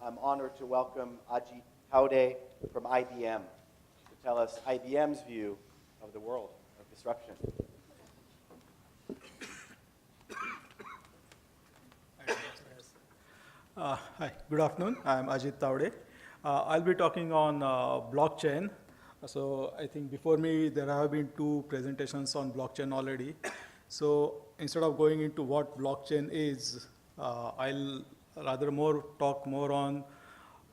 I'm honored to welcome Ajit Tawde from IBM to tell us IBM's view of the world of disruption. Hi, good afternoon. I'm Ajit Tawde. I'll be talking on blockchain. So I think before me there have been two presentations on blockchain already. So instead of going into what blockchain is, I'll rather talk more on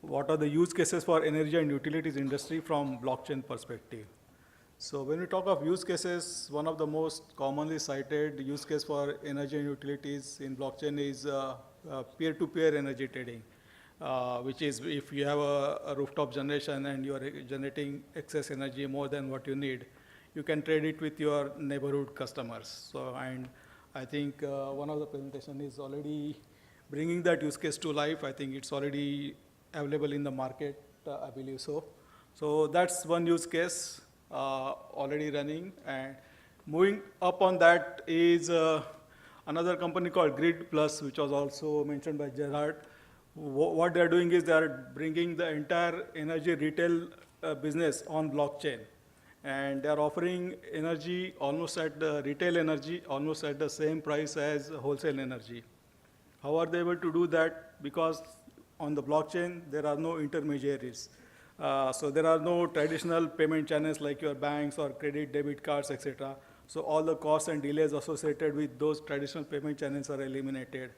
what are the use cases for energy and utilities industry from blockchain perspective. So when we talk of use cases, one of the most commonly cited use case for energy and utilities in blockchain is peer-to-peer energy trading, which is if you have a rooftop generation and you are generating excess energy more than what you need, you can trade it with your neighborhood customers. So, and I think one of the presentation is already bringing that use case to life. I think it's already available in the market, I believe so. So that's one use case already running. And moving up on that is another company called Grid Plus, which was also mentioned by Gerard. What they're doing is they're bringing the entire energy retail business on blockchain. And they're offering energy almost at the retail energy, almost at the same price as wholesale energy. How are they able to do that? Because on the blockchain, there are no intermediaries. So there are no traditional payment channels like your banks or credit, debit cards, etc. So all the costs and delays associated with those traditional payment channels are eliminated.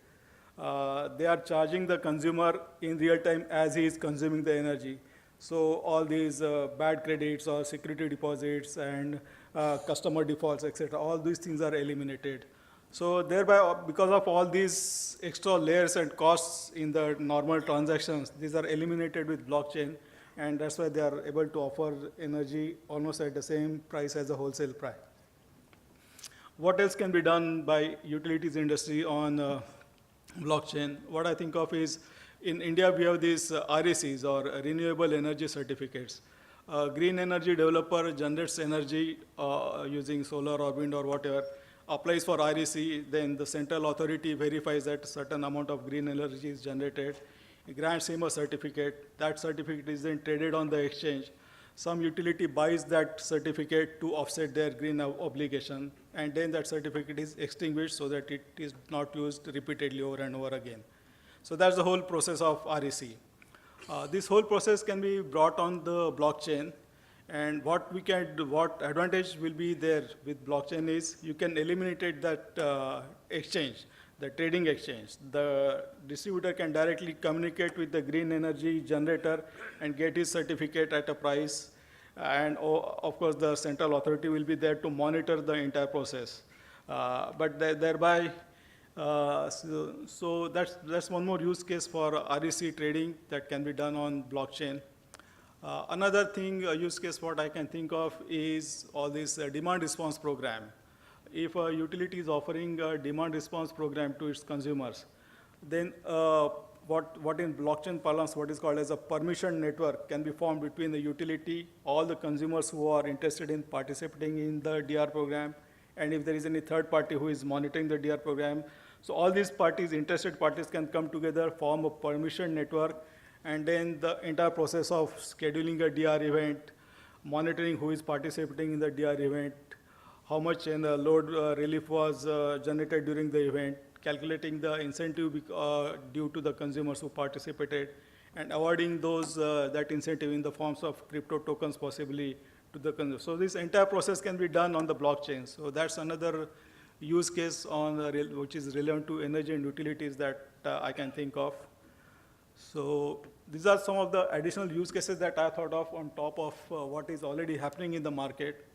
They are charging the consumer in real time as he is consuming the energy. So all these bad credits or security deposits and customer defaults, etc., all these things are eliminated. So thereby, because of all these extra layers and costs in the normal transactions, these are eliminated with blockchain, and that's why they are able to offer energy almost at the same price as the wholesale price. What else can be done by utilities industry on blockchain? What I think of is, in India we have these RECs, or renewable energy certificates. Green energy developer generates energy using solar or wind or whatever, applies for REC, then the central authority verifies that a certain amount of green energy is generated, grants him a certificate. That certificate is then traded on the exchange. Some utility buys that certificate to offset their green obligation, and then that certificate is extinguished so that it is not used repeatedly over and over again. So that's the whole process of REC. This whole process can be brought on the blockchain. And what advantage will be there with blockchain is you can eliminate that exchange, the trading exchange. The distributor can directly communicate with the green energy generator and get his certificate at a price. And of course, the central authority will be there to monitor the entire process. But thereby, so that's one more use case for REC trading that can be done on blockchain. Another thing, use case what I can think of is all this demand response program. If a utility is offering a demand response program to its consumers, then what in blockchain parlance, what is called as a permission network can be formed between the utility, all the consumers who are interested in participating in the DR program, and if there is any third party who is monitoring the DR program. So all these parties, interested parties, can come together, form a permission network, and then the entire process of scheduling a DR event, monitoring who is participating in the DR event, how much load relief was generated during the event, calculating the incentive due to the consumers who participated, and awarding those that incentive in the forms of crypto tokens possibly to the consumer. So this entire process can be done on the blockchain. So that's another use case on which is relevant to energy and utilities that I can think of. So these are some of the additional use cases that I thought of on top of what is already happening in the market.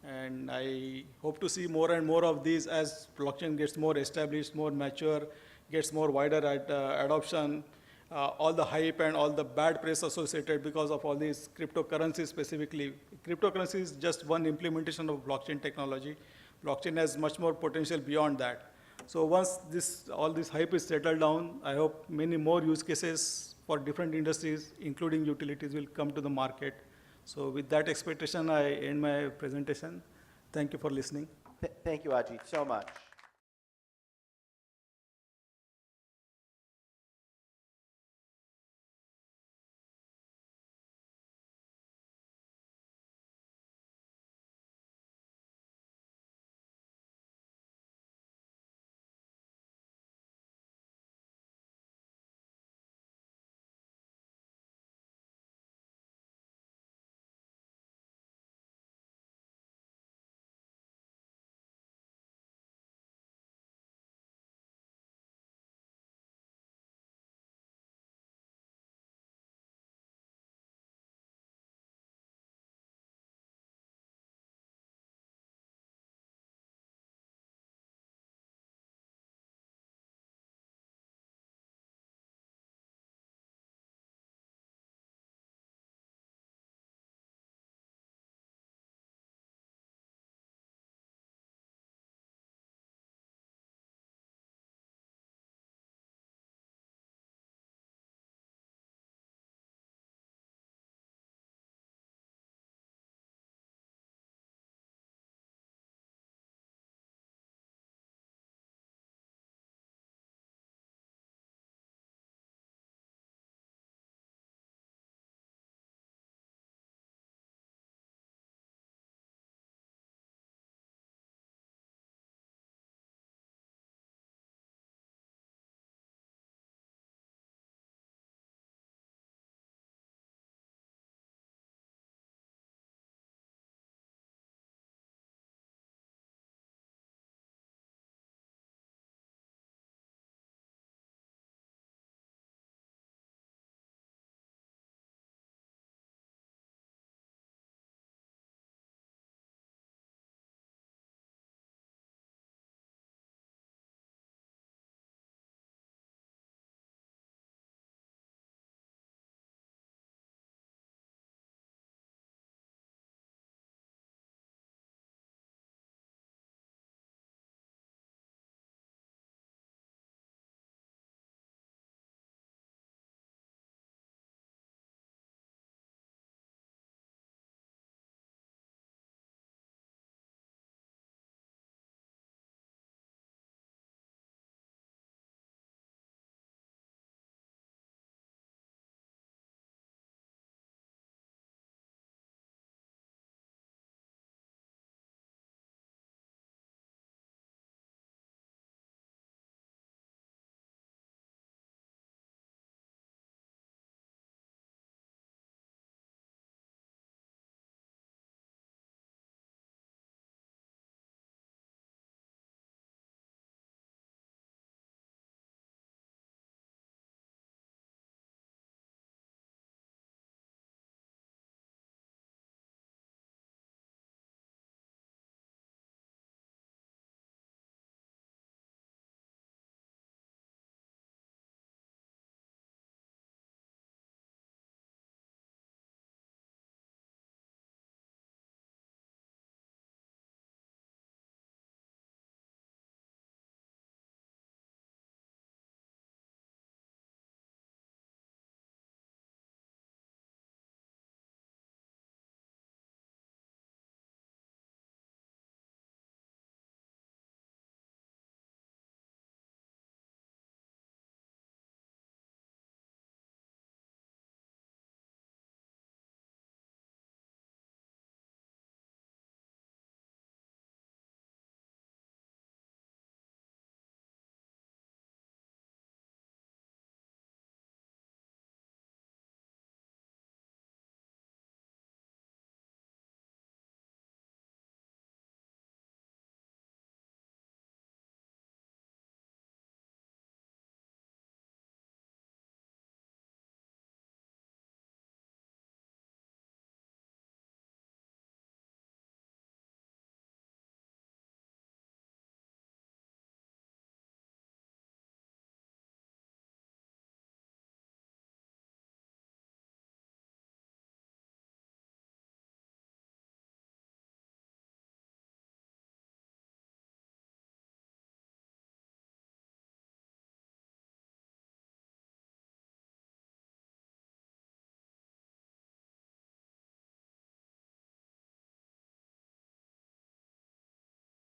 And I hope to see more and more of these as blockchain gets more established, more mature, gets more wider adoption. All the hype and all the bad press associated because of all these cryptocurrencies specifically. Cryptocurrency is just one implementation of blockchain technology. Blockchain has much more potential beyond that. So once all this hype is settled down, I hope many more use cases for different industries, including utilities, will come to the market. So with that expectation, I end my presentation. Thank you for listening. Thank you, Ajit, so much.